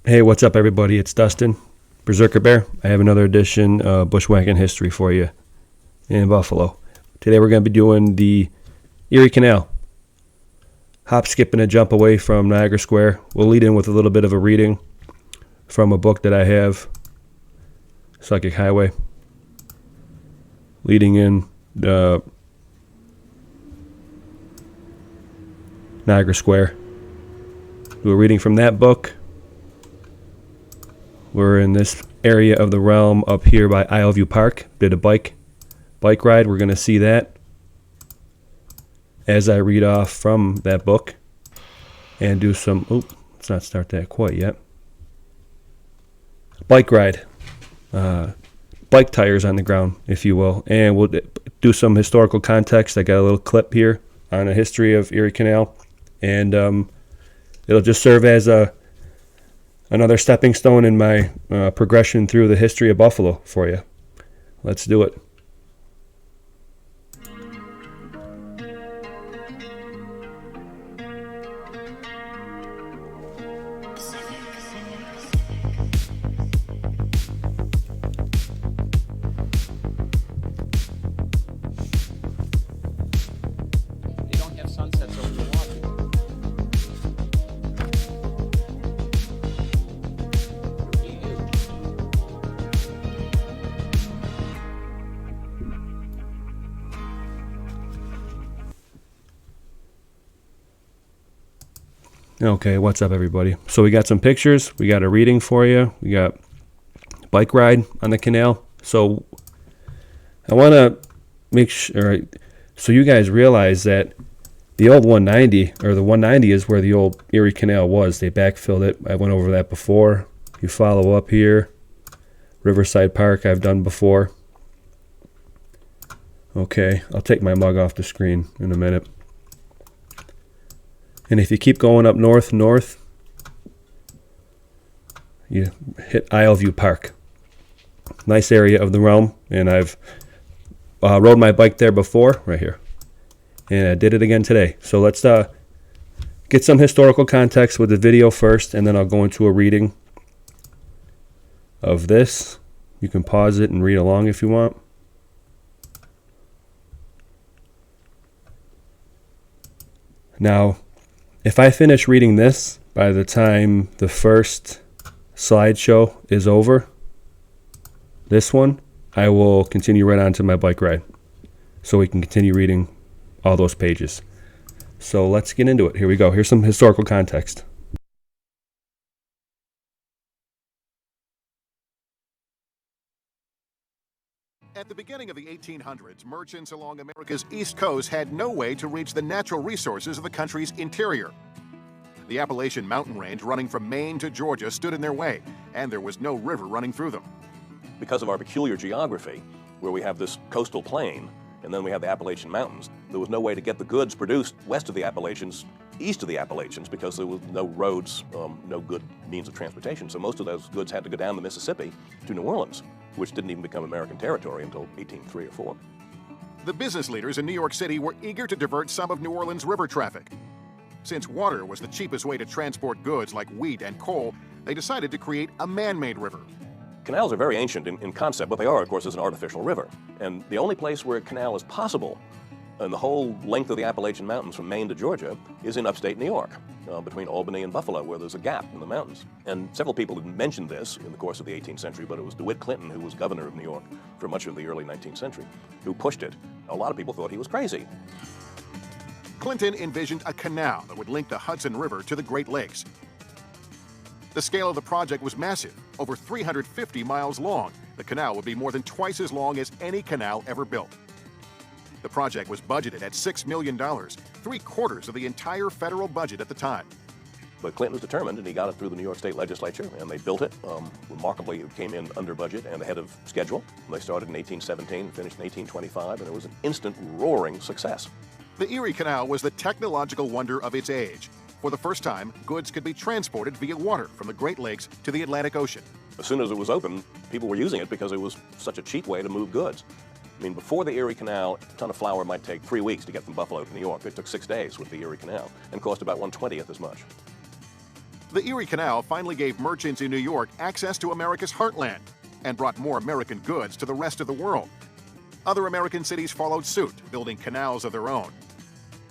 Hey, what's up, everybody? It's Dustin, Berserker Bear. I have another edition of Bushwhacking History for you in Buffalo. Today we're going to be doing the Erie Canal. Hop, skip, and a jump away from Niagara Square. We'll lead in with a little bit of a reading from a book that I have, Psychic Highway, leading in Niagara Square. We're reading from that book. We're in this area of the realm up here by Isleview Park. Did a bike ride. We're going to see that as I read off from that book and do some, let's not start that quite yet. Bike ride. Bike tires on the ground, if you will. And we'll do some historical context. I got a little clip here on a history of Erie Canal. And it'll just serve as another stepping stone in my progression through the history of Buffalo for you. Let's do it. They don't have sunsets over the water. Okay, what's up, everybody? So we got some pictures. We got a reading for you. We got bike ride on the canal. So I want to make sure so you guys realize that the old 190, or the 190 is where the old Erie Canal was. They backfilled it. I went over that before. You follow up here. Riverside Park I've done before. Okay, I'll take my mug off the screen in a minute. And if you keep going up north, you hit Isleview Park. Nice area of the realm, and I've rode my bike there before, right here. And I did it again today. So let's get some historical context with the video first, and then I'll go into a reading of this. You can pause it and read along if you want. Now, if I finish reading this by the time the first slideshow is over, this one, I will continue right on to my bike ride so we can continue reading all those pages. So let's get into it. Here we go. Here's some historical context. At the beginning of the 1800s, merchants along America's east coast had no way to reach the natural resources of the country's interior. The Appalachian mountain range running from Maine to Georgia stood in their way, and there was no river running through them. Because of our peculiar geography, where we have this coastal plain, and then we have the Appalachian Mountains, there was no way to get the goods produced west of the Appalachians, east of the Appalachians, because there was no roads, no good means of transportation. So most of those goods had to go down the Mississippi to New Orleans, which didn't even become American territory until 1803 or 4. The business leaders in New York City were eager to divert some of New Orleans' river traffic. Since water was the cheapest way to transport goods like wheat and coal, they decided to create a man-made river. Canals are very ancient in concept. What they are, of course, is an artificial river. And the only place where a canal is possible in the whole length of the Appalachian Mountains from Maine to Georgia is in upstate New York, between Albany and Buffalo, where there's a gap in the mountains. And several people had mentioned this in the course of the 18th century, but it was DeWitt Clinton, who was governor of New York for much of the early 19th century, who pushed it. A lot of people thought he was crazy. Clinton envisioned a canal that would link the Hudson River to the Great Lakes. The scale of the project was massive, over 350 miles long. The canal would be more than twice as long as any canal ever built. The project was budgeted at $6 million, 3/4 of the entire federal budget at the time. But Clinton was determined, and he got it through the New York State Legislature, and they built it. Remarkably, it came in under budget and ahead of schedule. They started in 1817, finished in 1825, and it was an instant roaring success. The Erie Canal was the technological wonder of its age. For the first time, goods could be transported via water from the Great Lakes to the Atlantic Ocean. As soon as it was open, people were using it because it was such a cheap way to move goods. I mean, before the Erie Canal, a ton of flour might take 3 weeks to get from Buffalo to New York. It took 6 days with the Erie Canal and cost about 1/20th as much. The Erie Canal finally gave merchants in New York access to America's heartland and brought more American goods to the rest of the world. Other American cities followed suit, building canals of their own.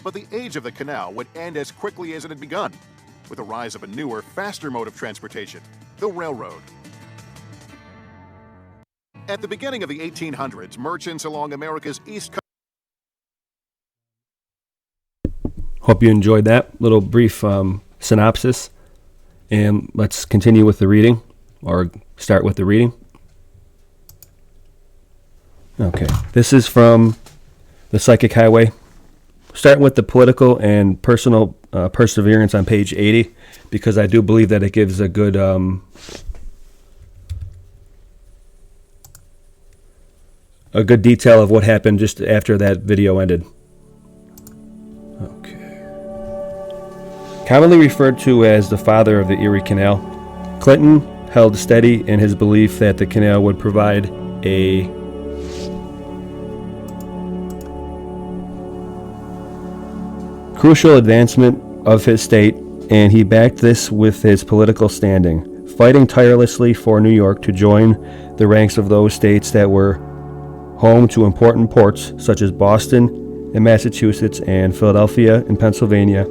But the age of the canal would end as quickly as it had begun, with the rise of a newer, faster mode of transportation, the railroad. At the beginning of the 1800s, merchants along America's east coast. Hope you enjoyed that little brief synopsis. And let's continue with the reading, or start with the reading. Okay, this is from The Psychic Highway. Starting with the political and personal perseverance on page 80, because I do believe that it gives a good detail of what happened just after that video ended. Okay. Commonly referred to as the father of the Erie Canal, Clinton held steady in his belief that the canal would provide a crucial advancement of his state, and he backed this with his political standing, fighting tirelessly for New York to join the ranks of those states that were home to important ports such as Boston in Massachusetts and Philadelphia in Pennsylvania.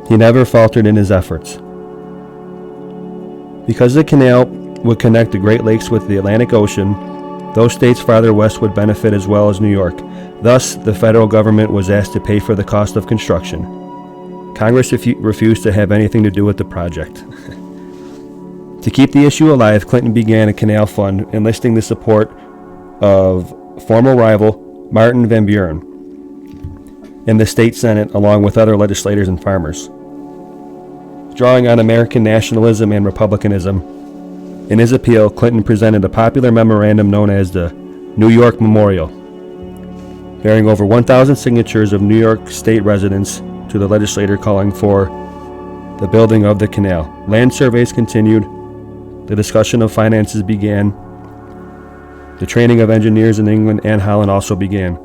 He never faltered in his efforts. Because the canal would connect the Great Lakes with the Atlantic Ocean, those states farther west would benefit as well as New York. Thus, the federal government was asked to pay for the cost of construction. Congress refused to have anything to do with the project. To keep the issue alive, Clinton began a canal fund, enlisting the support of former rival Martin Van Buren in the state Senate, along with other legislators and farmers. Drawing on American nationalism and republicanism, in his appeal, Clinton presented a popular memorandum known as the New York Memorial, bearing over 1,000 signatures of New York state residents to the legislature calling for the building of the canal. Land surveys continued. The discussion of finances began. The training of engineers in England and Holland also began.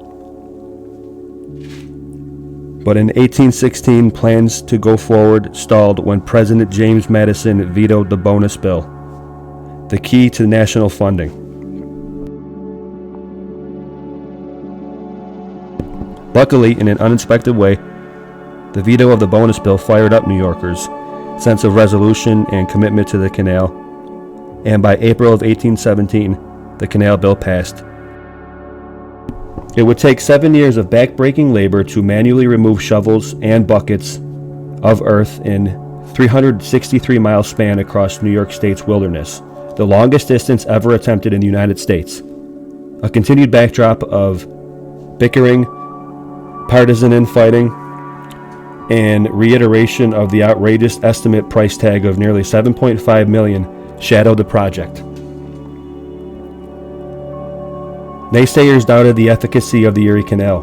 But in 1816, plans to go forward stalled when President James Madison vetoed the bonus bill, the key to national funding. Luckily, in an unexpected way, the veto of the bonus bill fired up New Yorkers' sense of resolution and commitment to the canal, and by April of 1817, the canal bill passed. It would take 7 years of back-breaking labor to manually remove shovels and buckets of earth in 363-mile span across New York State's wilderness, the longest distance ever attempted in the United States. A continued backdrop of bickering, partisan infighting, and reiteration of the outrageous estimate price tag of nearly $7.5 million shadowed the project. Naysayers doubted the efficacy of the Erie Canal.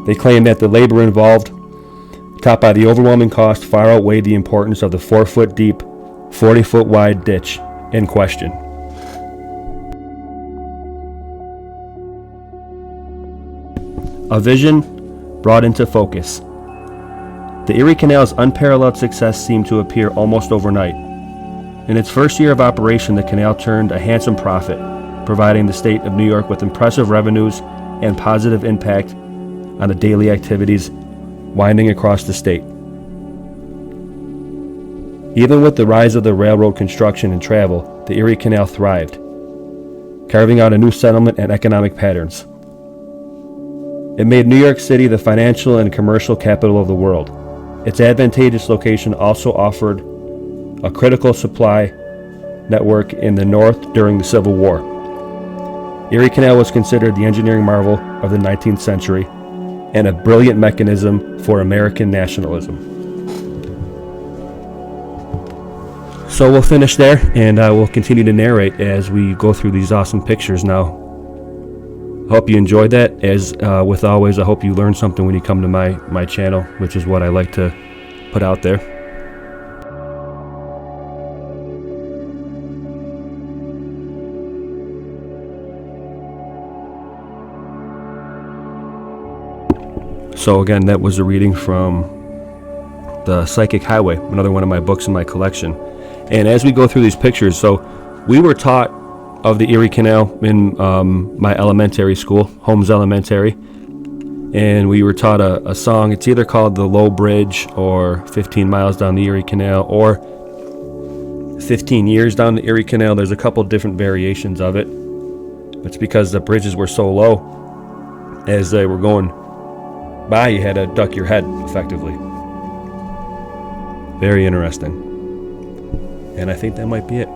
They claimed that the labor involved, topped by the overwhelming cost, far outweighed the importance of the 4-foot deep, 40-foot wide ditch in question. A vision brought into focus. The Erie Canal's unparalleled success seemed to appear almost overnight. In its first year of operation, the canal turned a handsome profit, providing the state of New York with impressive revenues and positive impact on the daily activities winding across the state. Even with the rise of the railroad construction and travel, the Erie Canal thrived, carving out a new settlement and economic patterns. It made New York City the financial and commercial capital of the world. Its advantageous location also offered a critical supply network in the north during the Civil War. Erie Canal was considered the engineering marvel of the 19th century and a brilliant mechanism for American nationalism. So we'll finish there, and I will continue to narrate as we go through these awesome pictures now. I hope you enjoyed that. As with always, I hope you learned something when you come to my channel, which is what I like to put out there. So again, that was a reading from The Psychic Highway, another one of my books in my collection. And as we go through these pictures, so we were taught of the Erie Canal in my elementary school, Holmes Elementary. And we were taught a song. It's either called The Low Bridge or 15 Miles Down the Erie Canal or 15 Years Down the Erie Canal. There's a couple different variations of it. It's because the bridges were so low. As they were going by, you had to duck your head, effectively. Very interesting. And I think that might be it.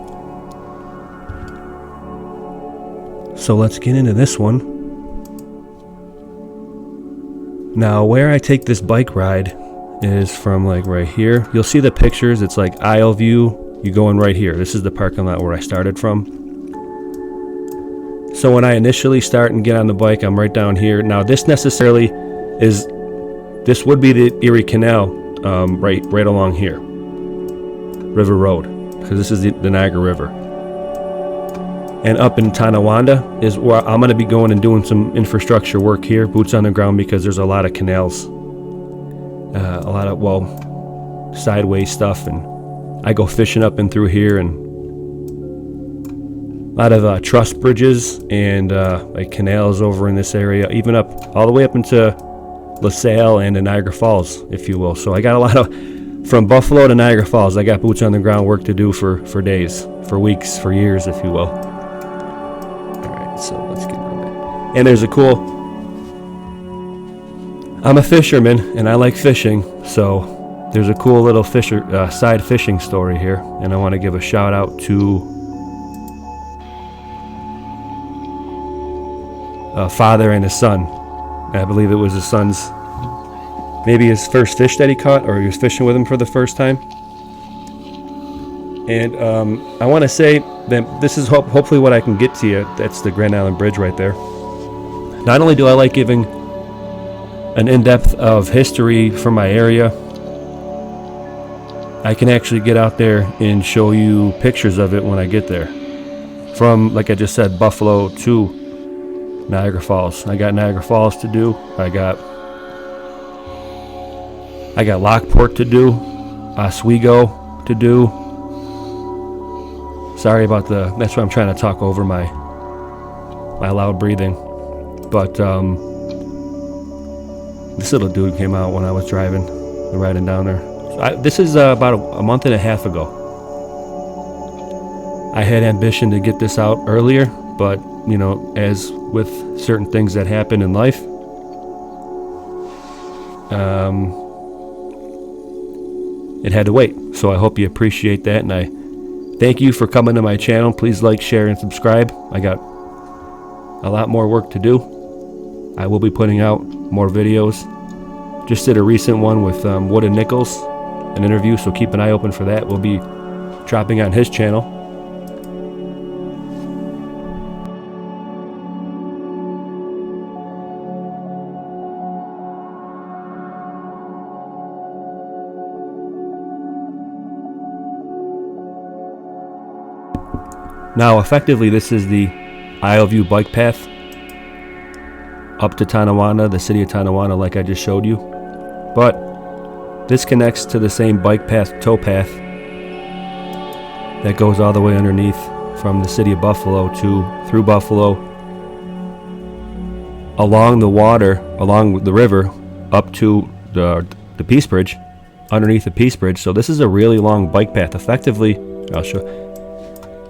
So let's get into this one. Now, where I take this bike ride is from like right here. You'll see the pictures. It's like aisle view. You go in right here. This is the parking lot where I started from. So when I initially start and get on the bike, I'm right down here. Now, this necessarily is, this would be the Erie Canal, right along here, River Road, because this is the Niagara River. And up in Tonawanda is where I'm going to be going and doing some infrastructure work here, boots on the ground, because there's a lot of canals, a lot of, well, sideways stuff, and I go fishing up and through here, and a lot of truss bridges and like canals over in this area, even up all the way up into LaSalle and Niagara Falls, if you will. So I got a lot of, from Buffalo to Niagara Falls, I got boots on the ground work to do for days, for weeks, for years, if you will. All right, so let's get on that. And there's a cool, I'm a fisherman and I like fishing, so there's a cool little side fishing story here, and I want to give a shout out to a father and his son. I believe it was his son's, maybe his first fish that he caught, or he was fishing with him for the first time. And I want to say that this is hopefully what I can get to you. That's the Grand Island Bridge right there. Not only do I like giving an in-depth of history from my area, I can actually get out there and show you pictures of it when I get there. From, like I just said, Buffalo to Niagara Falls. I got Niagara Falls to do. I got Lockport to do. Oswego to do. Sorry about that's why I'm trying to talk over my loud breathing. But this little dude came out when I was riding down there. So this is about a month and a half ago. I had ambition to get this out earlier, but you know, as with certain things that happen in life, it had to wait. So I hope you appreciate that, and I thank you for coming to my channel. Please like, share, and subscribe. I got a lot more work to do. I will be putting out more videos. Just did a recent one with Wood and Nichols, an interview, so keep an eye open for that. We'll be dropping on his channel. Now, effectively, this is the Isle View bike path up to Tonawanda, the city of Tonawanda, like I just showed you. But this connects to the same bike path, towpath, that goes all the way underneath from the city of Buffalo through Buffalo, along the water, along the river, up to the Peace Bridge, underneath the Peace Bridge. So this is a really long bike path. Effectively, I'll show.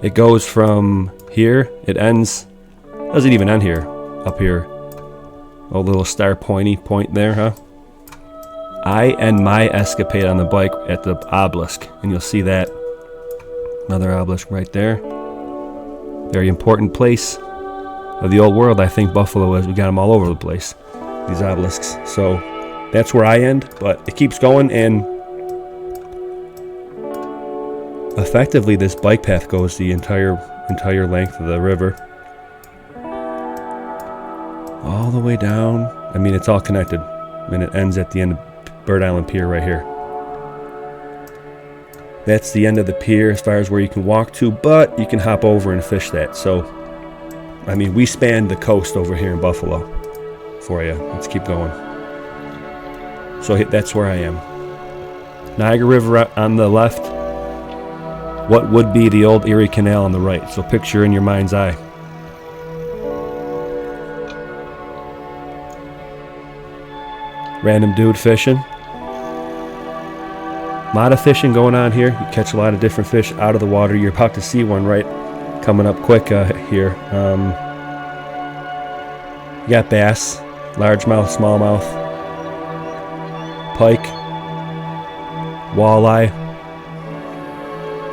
It goes from here, it ends, doesn't even end here, up here. A little star pointy point there, huh? I end my escapade on the bike at the obelisk, and you'll see that. Another obelisk right there. Very important place of the old world, I think Buffalo is. We got them all over the place, these obelisks. So that's where I end, but it keeps going, and effectively, this bike path goes the entire length of the river, all the way down. I mean, it's all connected, and it ends at the end of Bird Island Pier right here. That's the end of the pier as far as where you can walk to, but you can hop over and fish that. So, I mean, we spanned the coast over here in Buffalo for you. Let's keep going. So that's where I am. Niagara River on the left, what would be the old Erie Canal on the right. So picture in your mind's eye. Random dude fishing. A lot of fishing going on here. You catch a lot of different fish out of the water. You're about to see one right coming up quick here. You got bass, largemouth, smallmouth, pike, walleye,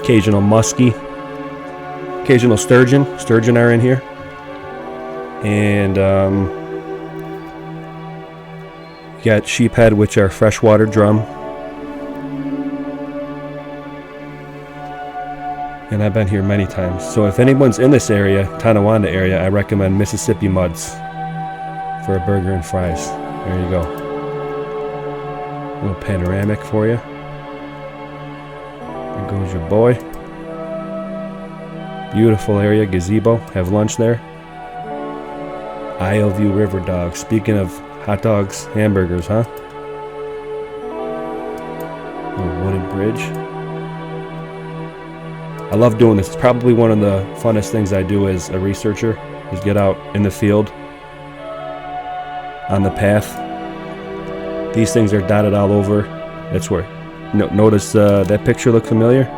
occasional muskie, occasional sturgeon. Sturgeon are in here. And you got sheephead, which are freshwater drum. And I've been here many times. So if anyone's in this area, Tonawanda area, I recommend Mississippi Muds for a burger and fries. There you go. A little panoramic for you. There goes your boy. Beautiful area, gazebo. Have lunch there. Isle View River Dog. Speaking of hot dogs, hamburgers, huh? A wooden bridge. I love doing this. It's probably one of the funnest things I do as a researcher, is get out in the field on the path. These things are dotted all over. That's where, notice that picture look familiar?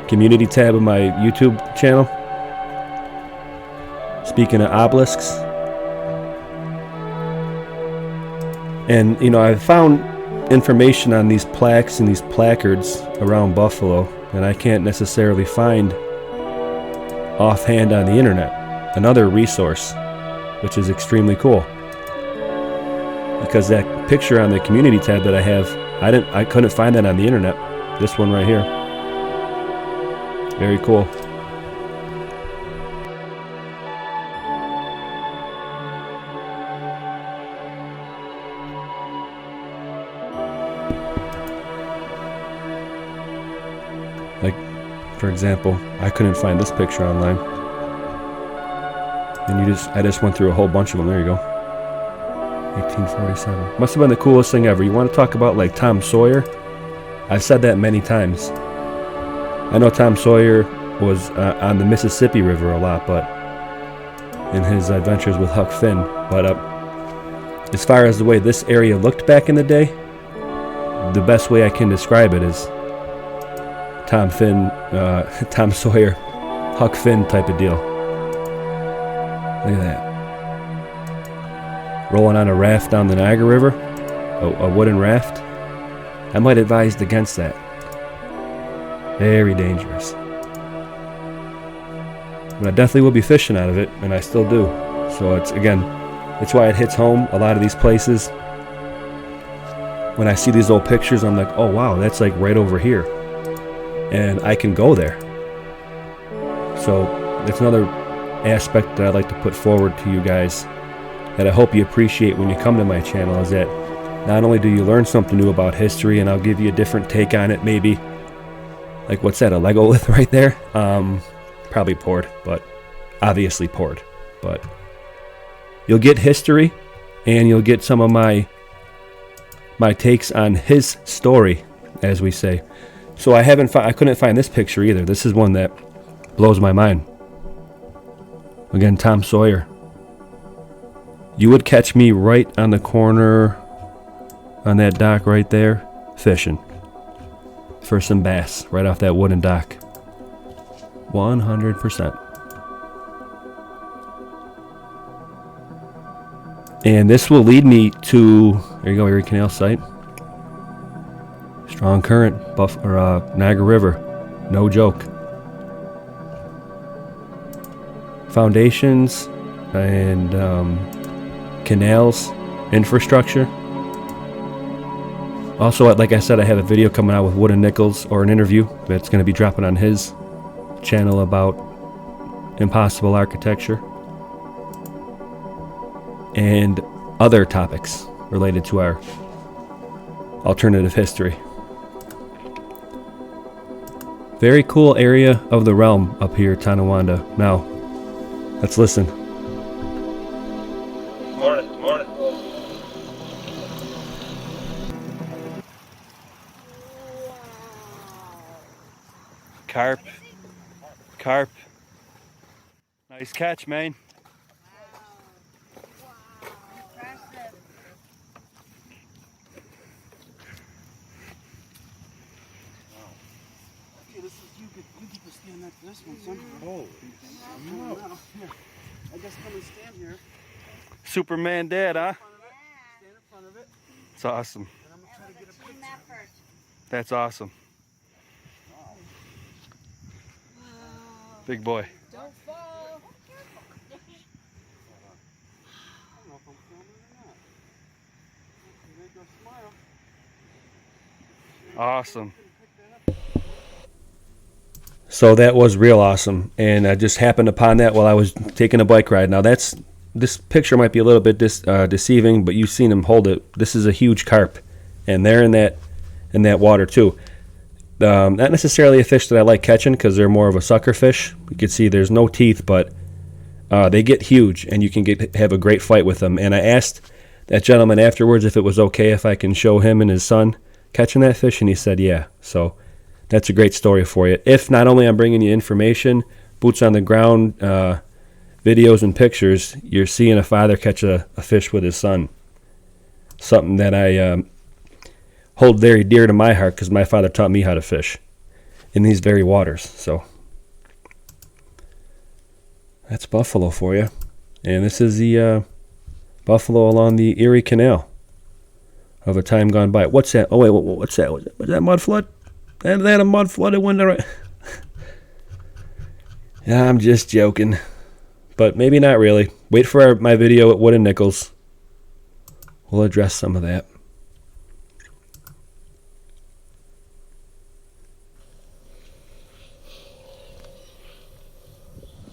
Community tab of my YouTube channel. Speaking of obelisks. And, I found information on these plaques and these placards around Buffalo that I can't necessarily find offhand on the internet. Another resource, which is extremely cool. Because that picture on the community tab that I have, I couldn't find that on the internet. This one right here. Very cool. Like, for example, I couldn't find this picture online. And I just went through a whole bunch of them. There you go. 1847. Must have been the coolest thing ever. You want to talk about like Tom Sawyer? I've said that many times. I know Tom Sawyer was on the Mississippi River a lot, but in his adventures with Huck Finn. But as far as the way this area looked back in the day, the best way I can describe it is Tom Sawyer, Huck Finn type of deal. Look at that. Rolling on a raft down the Niagara River, a wooden raft. I might advise against that. Very dangerous. But I definitely will be fishing out of it, and I still do. So it's why it hits home. A lot of these places, when I see these old pictures, I'm like, oh wow, that's like right over here. And I can go there. So that's another aspect that I'd like to put forward to you guys that I hope you appreciate when you come to my channel, is that not only do you learn something new about history, and I'll give you a different take on it, maybe. Like, what's that, a Legolith right there? Probably poured, but obviously poured. But you'll get history, and you'll get some of my takes on his story, as we say. So I couldn't find this picture either. This is one that blows my mind. Again, Tom Sawyer. You would catch me right on the corner on that dock right there, fishing for some bass right off that wooden dock. 100%. And this will lead me to, there you go, Erie Canal site. Strong current, Niagara River, no joke. Foundations and canals, infrastructure. Also, like I said, I have a video coming out with Wooden Nichols, or an interview that's going to be dropping on his channel about impossible architecture and other topics related to our alternative history. Very cool area of the realm up here, Tonawanda. Now, let's listen. Carp. Carp. Nice catch, man. Okay, this is you get to stand next to this one, son. Oh, No. Here. I guess come and stand here. Superman dad, huh? Stand in front of it. It's awesome. And I'm gonna try to get a picture. That's awesome. Big boy. Don't fall. I don't know if I'm filming or not. You make her smile. Awesome. So that was real awesome, and I just happened upon that while I was taking a bike ride. Now this picture might be a little bit deceiving, but you've seen him hold it. This is a huge carp, and they're in that water too. Not necessarily a fish that I like catching because they're more of a sucker fish. You can see there's no teeth, but they get huge, and you can have a great fight with them. And I asked that gentleman afterwards if it was okay if I can show him and his son catching that fish, and he said yeah. So that's a great story for you. If not only I'm bringing you information, boots on the ground, videos and pictures, you're seeing a father catch a fish with his son. Something that I hold very dear to my heart because my father taught me how to fish in these very waters. So that's buffalo for you. And this is the buffalo along the Erie Canal of a time gone by. What's that? Oh, wait, what's that? Was that mud flood? Is that a mud flooded window? Right? Yeah, I'm just joking. But maybe not really. Wait for my video at Wood and Nichols. We'll address some of that.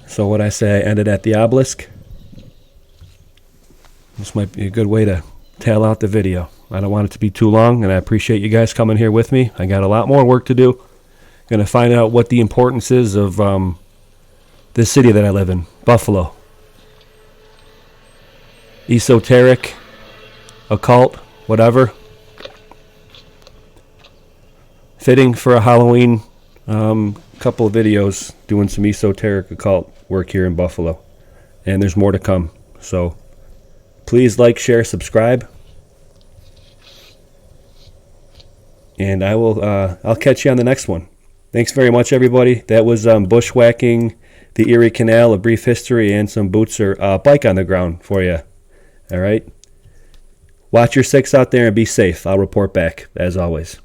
So what I say, I ended at the obelisk. This might be a good way to tail out the video. I don't want it to be too long, and I appreciate you guys coming here with me. I got a lot more work to do. Going to find out what the importance is of this city that I live in, Buffalo. Esoteric, occult, whatever. Fitting for a Halloween couple of videos doing some esoteric occult work here in Buffalo. And there's more to come. So please like, share, subscribe. And I'll catch you on the next one. Thanks very much, everybody. That was bushwhacking the Erie Canal, a brief history, and some boots or bike on the ground for you. All right? Watch your six out there and be safe. I'll report back, as always.